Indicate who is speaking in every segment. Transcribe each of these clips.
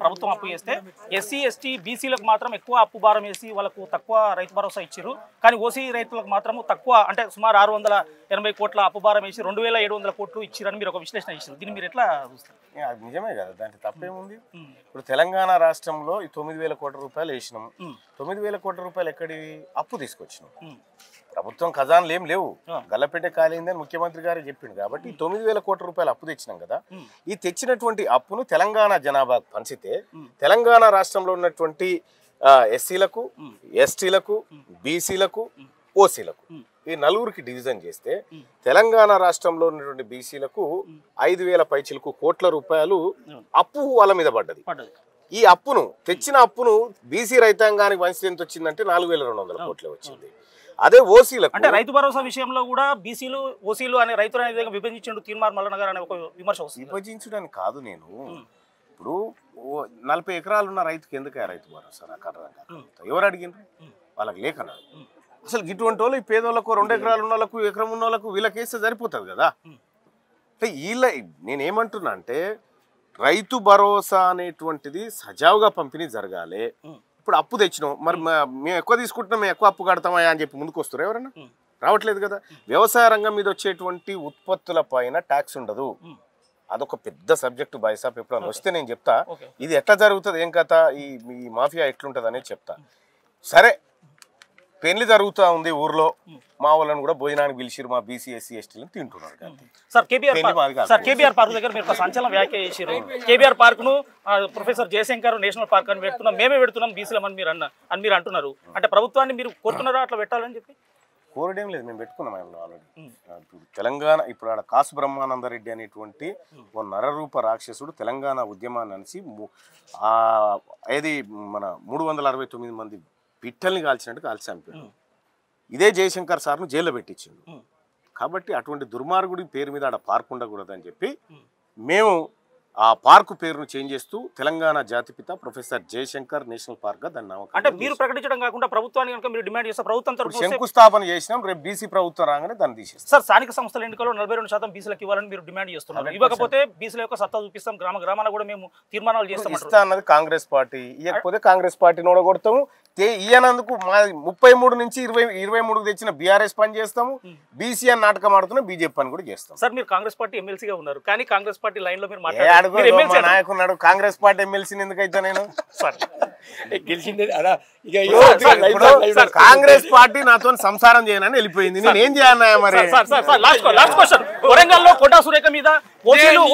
Speaker 1: ప్రభుత్వం అప్పు చేస్తే ఎస్సీ ఎస్టీ బీసీలకు మాత్రం ఎక్కువ అప్పు భారం వేసి వాళ్ళకు తక్కువ రైతు భరోసా ఇచ్చారు. కానీ ఓసీ రైతులకు మాత్రం తక్కువ, అంటే సుమారు 680 కోట్ల అప్పు భారం వేసి 2700 కోట్లు ఇచ్చారని మీరు ఒక విశ్లేషణ ఇచ్చారు. దీన్ని మీరు ఎట్లా చూస్తారు?
Speaker 2: అది నిజమే కదా, దాంట్లో తప్పేముంది. ఇప్పుడు తెలంగాణ రాష్ట్రంలో ఈ 9,000 కోట్ల రూపాయలు వేసినాం. 9,000 కోట్ల రూపాయలు ఎక్కడి అప్పు తీసుకొచ్చినాం. ప్రభుత్వం ఖజాన్లు ఏం లేవు, గల్లపెట్టే కాలేందని ముఖ్యమంత్రి గారు చెప్పిండు. కాబట్టి 9,000 కోట్ల రూపాయలు అప్పు తెచ్చినాం కదా. ఈ తెచ్చినటువంటి అప్పును తెలంగాణ జనాభాకు పంచితే తెలంగాణ రాష్ట్రంలో ఉన్నటువంటి ఎస్సీలకు, ఎస్టీలకు, బీసీలకు, ఓసీలకు ఈ నలుగురికి డివిజన్ చేస్తే తెలంగాణ రాష్ట్రంలో ఉన్నటువంటి బీసీలకు 5,000 పైచిలకు కోట్ల రూపాయలు అప్పు వాళ్ళ మీద పడ్డది. ఈ అప్పును తెచ్చిన అప్పును బీసీ రైతాంగానికి పంచితే ఎంత వచ్చిందంటే 4,200 కోట్లే వచ్చింది. అదే ఓసీలకు,
Speaker 1: అంటే రైతు భరోసా విషయంలో కూడా బీసీలు ఓసీలు అనే రైతులు అనేది విభజించండు తీర్మార్ మల్లన్న గారు అనే ఒక విమర్శ వస్తుంది.
Speaker 2: విభజించడానికి కాదు, నేను ఇప్పుడు 40 ఎకరాలు ఉన్న రైతుకి ఎందుకు రైతు భరోసా? నాకు అర్థం కాదు. ఎవరు అడిగినారు? వాళ్ళకి లేకనా? అసలు ఇటువంటి వాళ్ళు ఈ పేదోళ్ళకు 2 ఎకరాలు ఉన్న వాళ్ళకు, ఎకరం ఉన్న వాళ్ళకు వీళ్ళకేస్తే సరిపోతుంది కదా. అంటే వీళ్ళ నేనేమంటున్నా అంటే రైతు భరోసా అనేటువంటిది సజావుగా పంపిణీ జరగాలి. ఇప్పుడు అప్పు తెచ్చినాం, మరి మేము ఎక్కువ తీసుకుంటున్నాం, మేము ఎక్కువ అప్పు కడతామా అని చెప్పి ముందుకు వస్తారు ఎవరన్నా? రావట్లేదు కదా. వ్యవసాయ రంగం మీద వచ్చేటువంటి ఉత్పత్తుల పైన ట్యాక్స్ ఉండదు. అదొక పెద్ద సబ్జెక్టు బాయ్సాప్. ఎప్పుడన్నా వస్తే నేను చెప్తా ఇది ఎట్లా జరుగుతుంది, ఏం కథ, ఈ మాఫియా ఎట్లుంటుంది అనేది చెప్తా. సరే, పెళ్లి జరుగుతూ ఉంది ఊర్లో, మా వాళ్ళని కూడా భోజనానికి పిలిచిరు, మా బీసీ ఎస్సీ ఎస్టీలను తింటున్నారు.
Speaker 1: సార్ కేబీఆర్ పార్క్ దగ్గర మీరు సంచలన వ్యాఖ్య చేసారు. కేబీఆర్ పార్క్ ను ప్రొఫెసర్ జయశంకర్ నేషనల్ పార్క్ అని పెడుతున్నాం, మేమే పెడుతున్నాం బీసీలమని మీరు అంటున్నారు. అంటే ప్రభుత్వాన్ని మీరు కోరుతున్నారా అట్లా పెట్టాలని చెప్పి?
Speaker 2: కోరడం లేదు, మేము పెట్టుకున్నాం ఆల్రెడీ. తెలంగాణ ఇప్పుడు ఆడ కాసు బ్రహ్మానందరెడ్డి అనేటువంటి ఓ నరరూప రాక్షసుడు తెలంగాణ ఉద్యమాన్ని అనేసి ఏది మన 369 మంది పిట్టల్ని కాల్చినట్టు కాల్చి చంపాడు. ఇదే జయశంకర్ సార్ను జైల్లో పెట్టించిండు. కాబట్టి అటువంటి దుర్మార్గుడి పేరు మీద ఆడ పార్క్ ఉండకూడదని చెప్పి మేము ఆ పార్కు పేరును చేంజ్ చేస్తూ తెలంగాణ జాతిపిత ప్రొఫెసర్ జయశంకర్ నేషనల్ పార్క్ గా దాన్ని నామకరణం.
Speaker 1: అంటే మీరు ప్రకటించడం కాకుండా ప్రభుత్వాన్ని కనుక మీరు డిమాండ్ చేస్తే ప్రభుత్వం తరపున
Speaker 2: శంకుస్థాపన చేసినాం, రేపు బీసీ ప్రభుత్వం రాగానే దాన్ని తీసేస్తాం.
Speaker 1: సార్, స్థానిక సంస్థల ఎన్నికల్లో 42% బీసీలకు ఇవ్వాలని మీరు డిమాండ్ చేస్తున్నారు. ఇవ్వకపోతే బీసీల యొక్క సత్తా చూపిస్తాం, గ్రామాన కూడా మేము తీర్మానాలు చేస్తాం.
Speaker 2: ఇస్తా అన్నది కాంగ్రెస్ పార్టీ, ఇవ్వకపోతే కాంగ్రెస్ పార్టీని ఓడగొడతాము. ఇయ్యనందుకు 33 నుంచి 23 తెచ్చిన బీఆర్ఎస్ పని చేస్తాము, బీసీ అని నాటకం ఆడుతున్నా బీజేపీ పని కూడా చేస్తాం.
Speaker 1: సార్, మీరు కాంగ్రెస్ పార్టీ ఎమ్మెల్సీగా ఉన్నారు, కానీ కాంగ్రెస్ పార్టీ లైన్ లో మీరు
Speaker 2: నాయకున్నాడు. కాంగ్రెస్ పార్టీ ఎమ్మెల్సీని ఎందుకైతే నేను కాంగ్రెస్ పార్టీ నాతో సంసారం చేయనని వెళ్ళిపోయింది, నేను ఏం చేయాలన్నా మరి?
Speaker 1: వరంగల్ లో కోటా సురేఖ మీద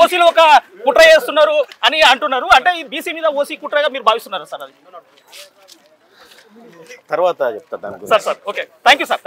Speaker 1: ఓసీలు ఒక కుట్ర చేస్తున్నారు అని అంటున్నారు. అంటే ఈ బీసీ మీద ఓసీ కుట్రగా మీరు భావిస్తున్నారు సార్? అది
Speaker 2: తర్వాత చెప్తా దానికి.
Speaker 1: Sir okay, thank you sir.